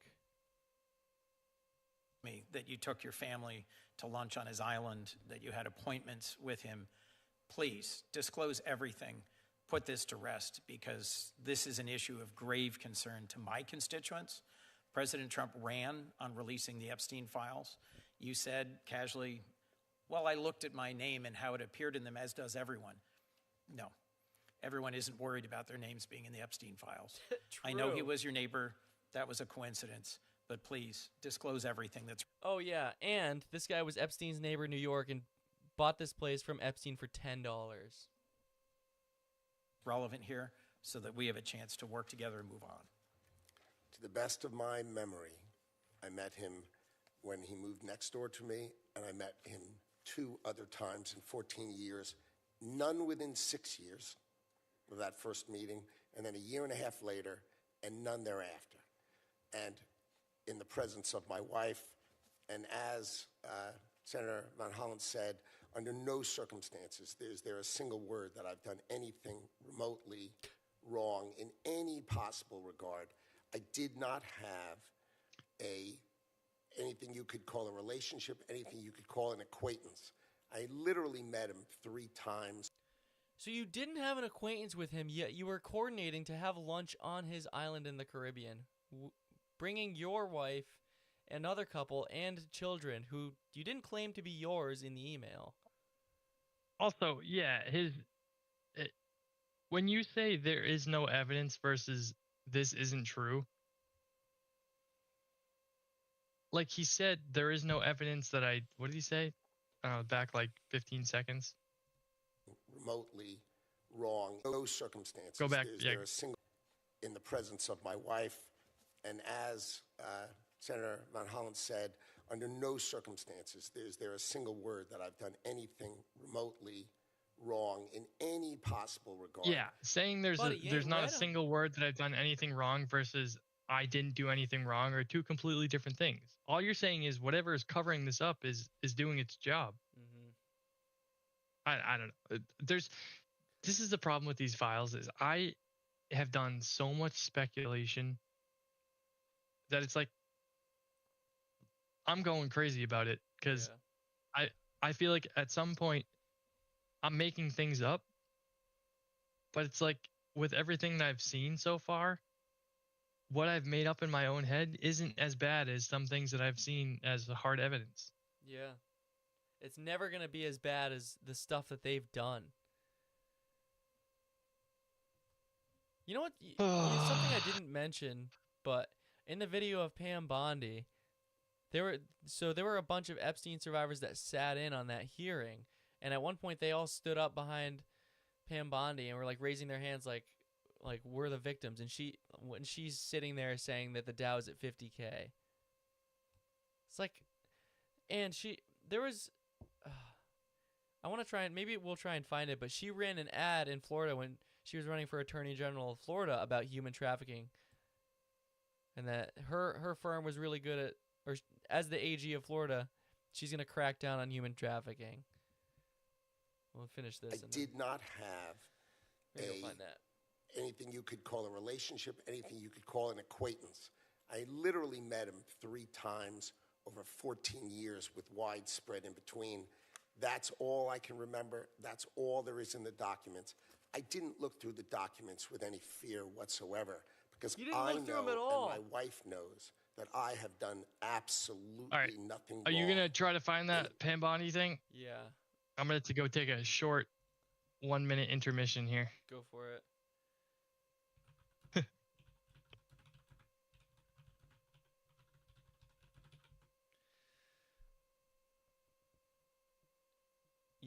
That you took your family to lunch on his island, that you had appointments with him. Please disclose everything. Put this to rest, because this is an issue of grave concern to my constituents. President Trump ran on releasing the Epstein files. You said casually, well, I looked at my name and how it appeared in them, as does everyone. No. everyone isn't worried about their names being in the Epstein files. I know he True. was your neighbor. That was a coincidence. But please, disclose everything that's Oh yeah, and this guy was Epstein's neighbor in New York and bought this place from Epstein for $10. relevant here so that we have a chance to work together and move on. To the best of my memory, I met him when he moved next door to me, and I met him 2 other times in 14 years, none within 6 years of that first meeting, and then a year and a half later, and none thereafter. And in the presence of my wife, and as Senator Van Hollen said, under no circumstances is there a single word that I've done anything remotely wrong in any possible regard. I did not have anything you could call a relationship, anything you could call an acquaintance. I literally met him 3 times. So you didn't have an acquaintance with him, yet you were coordinating to have lunch on his island in the Caribbean, bringing your wife, another couple, and children who you didn't claim to be yours in the email. Also, yeah, when you say there is no evidence versus this isn't true, like he said, there is no evidence that what did he say? Back like 15 seconds. Remotely wrong. No circumstances. Go back, Is yeah. there a single in the presence of my wife, and as Senator Van Hollen said, under no circumstances is there a single word that I've done anything remotely wrong in any possible regard. Yeah, saying there's Buddy, you there's ain't not a read 'em. single word that I've done anything wrong versus I didn't do anything wrong are 2 completely different things. All you're saying is whatever is covering this up is doing its job. Mm-hmm. I don't know. This is the problem with these files is I have done so much speculation that it's like I'm going crazy about it because I feel like at some point I'm making things up, but it's like with everything that I've seen so far, what I've made up in my own head isn't as bad as some things that I've seen as hard evidence. Yeah. It's never going to be as bad as the stuff that they've done. You know what? Something I didn't mention, but in the video of Pam Bondi, there were a bunch of Epstein survivors that sat in on that hearing, and at one point they all stood up behind Pam Bondi and were like raising their hands like we're the victims, and when she's sitting there saying that the Dow is at 50K. It's like, and there was I want to try and maybe we'll try and find it, but she ran an ad in Florida when she was running for Attorney General of Florida about human trafficking, and that her firm was really good at, or as the AG of Florida, she's going to crack down on human trafficking. We'll finish this. I did not have maybe we'll find that. Anything you could call a relationship, anything you could call an acquaintance. I literally met him 3 times over 14 years with widespread in between. That's all I can remember. That's all there is in the documents. I didn't look through the documents with any fear whatsoever because You didn't I look through know, 'em at all. and my wife knows, that I have done absolutely All right. nothing Are you wrong. going to try to find that Pam Bondi thing? Yeah, I'm going to go take a short 1-minute intermission here. go for it.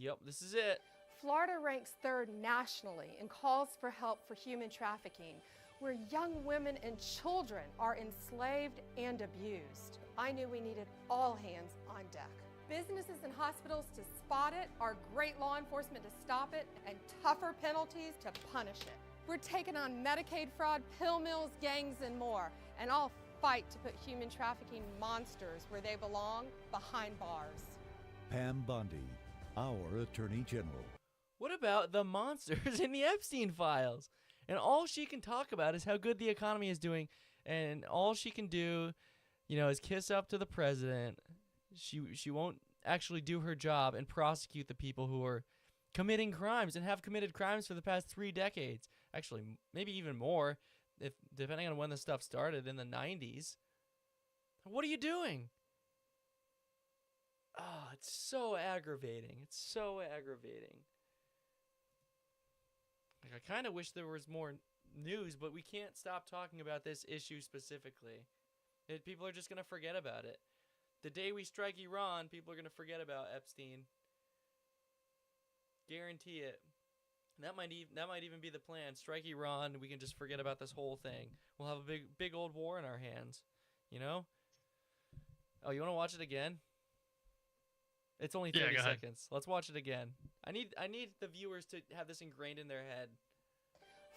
Yep, this is it. Florida ranks 3rd nationally in calls for help for human trafficking, where young women and children are enslaved and abused. I knew we needed all hands on deck. Businesses and hospitals to spot it, our great law enforcement to stop it, and tougher penalties to punish it. We're taking on Medicaid fraud, pill mills, gangs, and more, and I'll fight to put human trafficking monsters where they belong, behind bars. Pam Bondi, our Attorney General. What about the monsters in the Epstein files? And all she can talk about is how good the economy is doing, and all she can do, is kiss up to the president. She won't actually do her job and prosecute the people who are committing crimes and have committed crimes for the past 3 decades. Actually, maybe even more, if depending on when the stuff started in the 90s. What are you doing? Oh, it's so aggravating. It's so aggravating. Like, I kind of wish there was more news, but we can't stop talking about this issue specifically. People are just going to forget about it. The day we strike Iran, people are going to forget about Epstein. Guarantee it. That might even be the plan. Strike Iran, we can just forget about this whole thing. We'll have a big old war in our hands, you know? Oh, you want to watch it again? It's only 30 seconds. Let's watch it again. I need the viewers to have this ingrained in their head.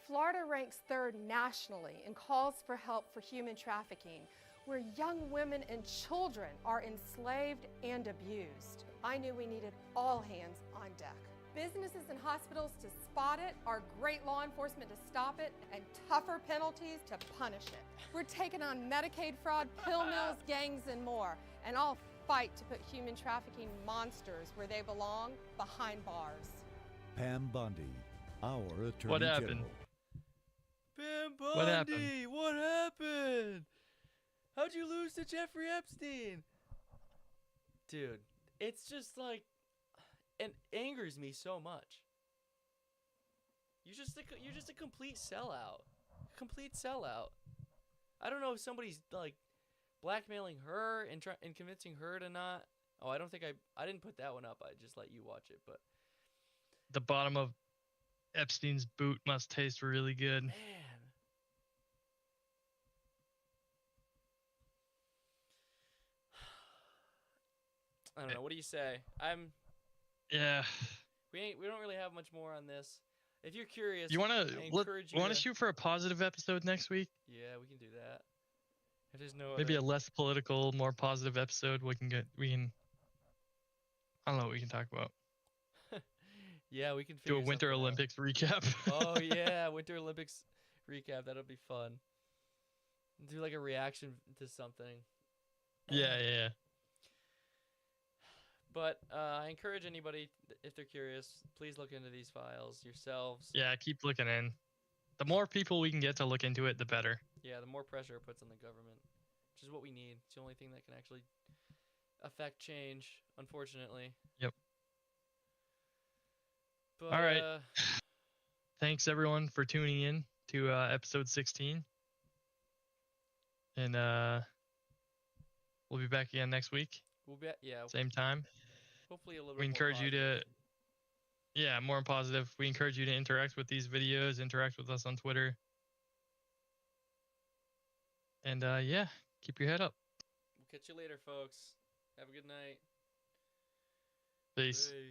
Florida ranks 3rd nationally in calls for help for human trafficking, where young women and children are enslaved and abused. I knew we needed all hands on deck. Businesses and hospitals to spot it, our great law enforcement to stop it, and tougher penalties to punish it. We're taking on Medicaid fraud, pill mills, gangs, and more. And I'll fight to put human trafficking monsters where they belong, behind bars. Pam Bondi, our Attorney What happened? General. Pam Bondi, What happened? What happened? How'd you lose to Jeffrey Epstein? Dude, it's just like, it angers me so much. You're just a complete sellout. Complete sellout. I don't know if somebody's like blackmailing her and convincing her to not. Oh, I don't think I didn't put that one up. I just let you watch it, but The bottom of Epstein's boot must taste really good. man. I don't know. What do you say? Yeah. We don't really have much more on this. If you're curious, You I want encourage you to shoot for a positive episode next week? Yeah, we can do that. If there's no Maybe a other... less political, more positive episode. We can I don't know what we can talk about. Yeah, we can Do a figure Winter something out. Olympics recap. Oh yeah, Winter Olympics recap. That'll be fun. Do like a reaction to something. Yeah. But I encourage anybody, if they're curious, please look into these files yourselves. Yeah, keep looking in. The more people we can get to look into it, the better. Yeah, the more pressure it puts on the government, which is what we need. It's the only thing that can actually affect change, unfortunately. Yep. But, All right. Thanks everyone for tuning in to episode 16. And we'll be back again next week. We'll be Same time. Hopefully a little We bit encourage more you to more positive. We encourage you to interact with these videos, interact with us on Twitter. And keep your head up. We'll catch you later, folks. Have a good night. Peace. Bye.